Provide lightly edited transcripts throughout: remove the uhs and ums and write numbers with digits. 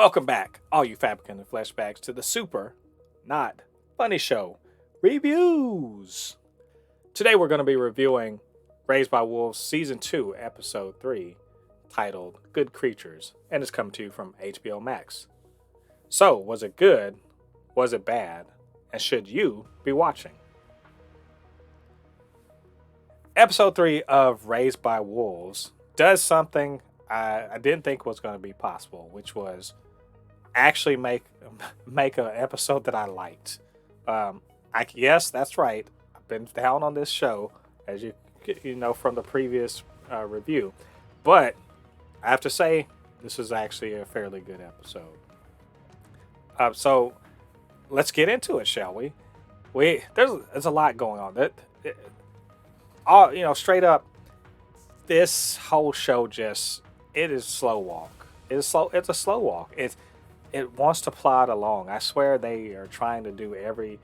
Welcome back, all you Fabricans and Fleshbags, to the super, not funny show reviews. Today we're going to be reviewing Raised by Wolves Season 2, Episode 3, titled Good Creatures, and it's coming to you from HBO Max. So, was it good? Was it bad? And should you be watching? Episode 3 of Raised by Wolves does something I didn't think was going to be possible, which was actually make an episode that I liked. Yes, that's right. I've been down on this show, as you know from the previous review, but I have to say this is actually a fairly good episode. So let's get into it, shall we? There's a lot going on. Straight up, this whole show it is slow walk. It's a slow walk. It wants to plod along. I swear they are trying to do every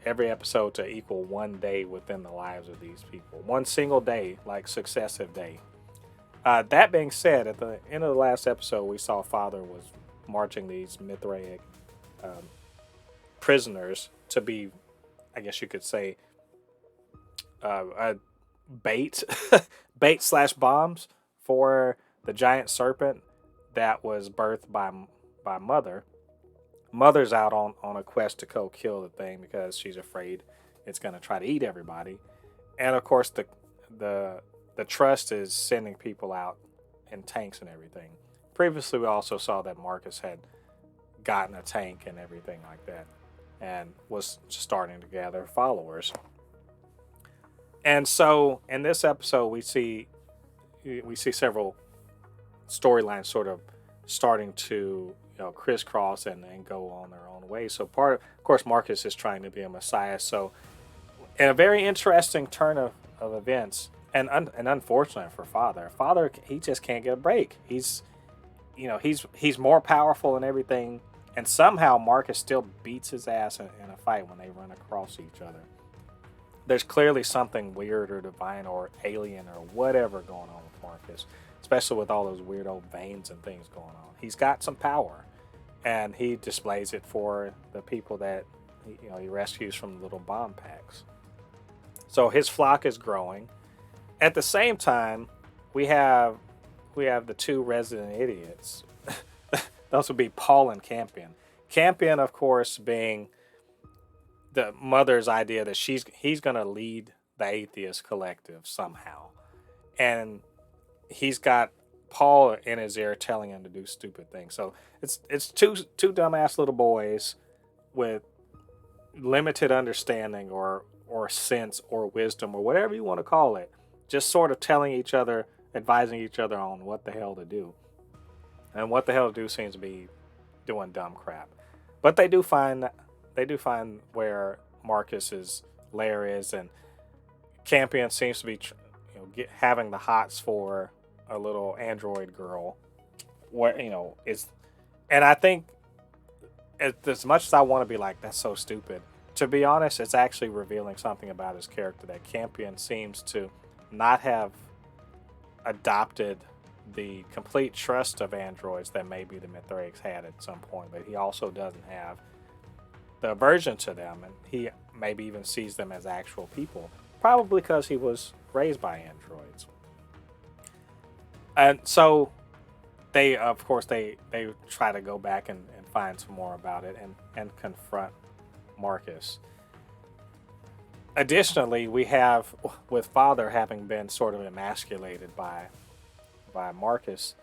episode to equal one day within the lives of these people. One single day, like successive day. That being said, at the end of the last episode, we saw Father was marching these Mithraic prisoners to be, I guess you could say, a bait / bombs for the giant serpent that was birthed by Mother. Mother's out on a quest to go kill the thing because she's afraid it's going to try to eat everybody. And of course the Trust is sending people out in tanks and everything. Previously we also saw that Marcus had gotten a tank and everything like that and was starting to gather followers. And so in this episode we see several storylines sort of starting to crisscross and go on their own way. So of course Marcus is trying to be a messiah. So in a very interesting turn of events, and unfortunate for Father, he just can't get a break. He's more powerful and everything, and somehow Marcus still beats his ass in a fight when they run across each other. There's clearly something weird or divine or alien or whatever going on with Marcus, especially with all those weirdo veins and things going on. He's got some power, and he displays it for the people that he rescues from the little bomb packs. So his flock is growing. At the same time, we have the two resident idiots. Those would be Paul and Campion. Campion, of course, being the Mother's idea that he's going to lead the atheist collective somehow. And he's got Paul in his ear telling him to do stupid things. So it's two dumbass little boys with limited understanding or sense or wisdom or whatever you want to call it, just sort of telling each other, advising each other on what the hell to do. And what the hell to do seems to be doing dumb crap. But they do find where Marcus's lair is, and Campion seems to be having the hots for a little android girl. And I think as much as I want to be like, that's so stupid, to be honest, it's actually revealing something about his character, that Campion seems to not have adopted the complete trust of androids that maybe the Mithraics had at some point, but he also doesn't have the aversion to them, and he maybe even sees them as actual people, probably because he was raised by androids. And so they try to go back and find some more about it and confront Marcus. Additionally, we have, with Father having been sort of emasculated by Marcus,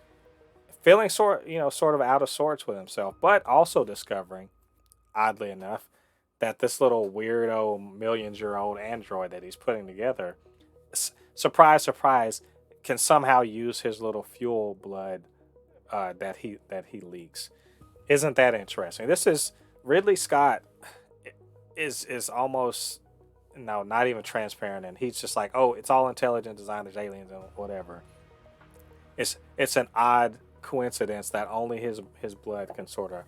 feeling sort of out of sorts with himself, but also discovering, oddly enough, that this little weirdo millions-year-old android that he's putting together, surprise, surprise, can somehow use his little fuel blood that he leaks. Isn't that interesting? This is Ridley Scott is almost not even transparent, and he's just like, oh, it's all intelligent design, there's aliens and whatever. It's an odd coincidence that only his blood can sort of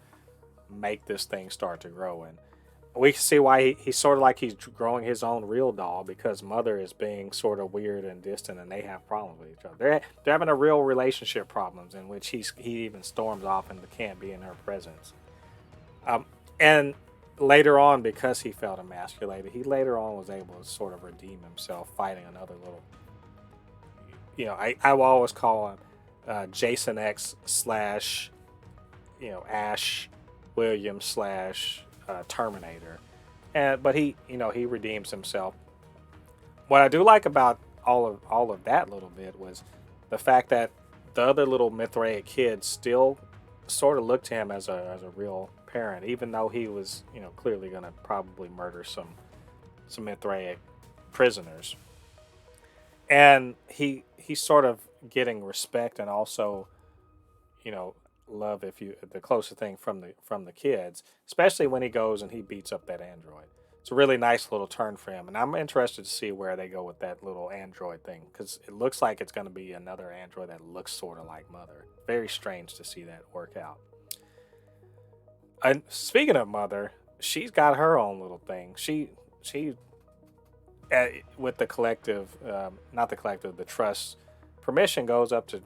make this thing start to grow. And we can see why he's sort of like he's growing his own real doll because Mother is being sort of weird and distant, and they have problems with each other. They're having a real relationship problems in which he even storms off and can't be in her presence. And later on, because he felt emasculated, he later on was able to sort of redeem himself, fighting another little. I will always call him Jason X slash Ash Williams slash Terminator, but he redeems himself. What I do like about all of that little bit was the fact that the other little Mithraic kids still sort of looked to him as a real parent, even though he was clearly going to probably murder some Mithraic prisoners, and he's sort of getting respect and also love, if you the closer thing from the kids, especially when he goes and he beats up that android. It's a really nice little turn for him, and I'm interested to see where they go with that little android thing, because it looks like it's going to be another android that looks sort of like Mother. Very strange to see that work out. And speaking of Mother, she's got her own little thing. She with the collective, not the collective, the trust permission goes up to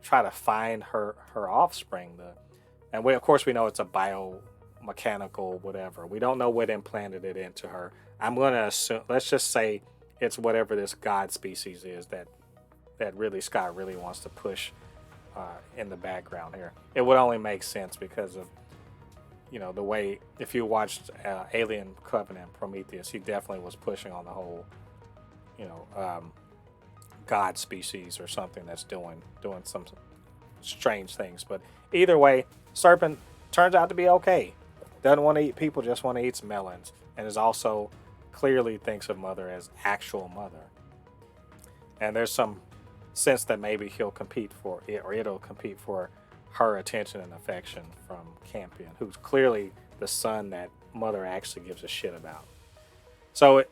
try to find her offspring. And of course we know it's a biomechanical whatever. We don't know what implanted it into her. I'm gonna assume, let's just say it's whatever this god species is that Ridley Scott really wants to push in the background here. It would only make sense because of the way, if you watched Alien Covenant Prometheus, he definitely was pushing on the whole god species or something that's doing some strange things. But either way, Serpent turns out to be okay. Doesn't want to eat people, just want to eat some melons, and is also clearly thinks of Mother as actual Mother. And there's some sense that maybe he'll compete for it, or it'll compete for her attention and affection from Campion, who's clearly the son that Mother actually gives a shit about. So,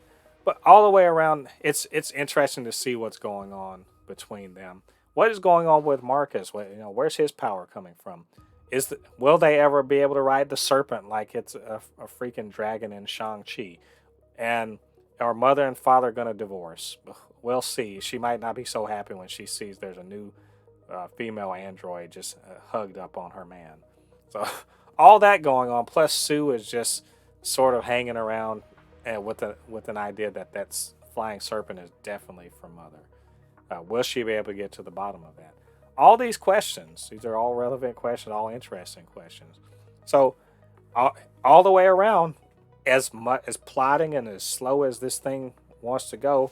but all the way around, it's interesting to see what's going on between them. What is going on with Marcus? Where's his power coming from? Will they ever be able to ride the serpent like it's a freaking dragon in Shang-Chi? And are Mother and Father going to divorce? We'll see. She might not be so happy when she sees there's a new female android just hugged up on her man. So all that going on. Plus Sue is just sort of hanging around and with an idea that flying serpent is definitely from Mother. Will she be able to get to the bottom of that? All these questions, these are all relevant questions, all interesting questions. So all the way around, as much as plotting and as slow as this thing wants to go,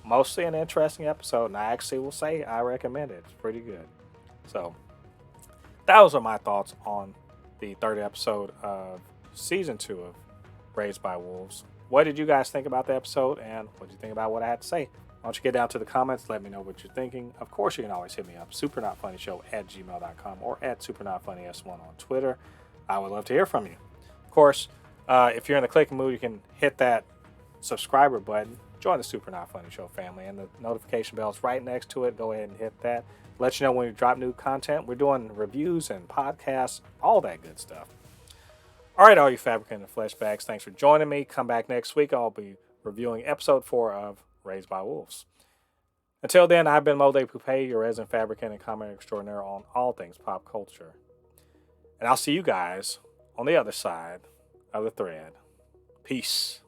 mostly an interesting episode, and I actually will say I recommend it. It's pretty good. So those are my thoughts on the third episode of season 2 of Raised by Wolves. What did you guys think about the episode, and what did you think about what I had to say? Why don't you get down to the comments, let me know what you're thinking. Of course, you can always hit me up, supernotfunnyshow@gmail.com or at supernotfunnys1 on Twitter. I would love to hear from you. Of course, if you're in the clicking mood, you can hit that subscriber button, join the Super Not Funny Show family, and the notification bell is right next to it. Go ahead and hit that. Let you know when we drop new content. We're doing reviews and podcasts, all that good stuff. All right, all you Fabricants and Fleshbags, thanks for joining me. Come back next week. I'll be reviewing episode 4 of Raised by Wolves. Until then, I've been Mo de Poupée, your resident fabricant and comment extraordinaire on all things pop culture. And I'll see you guys on the other side of the thread. Peace.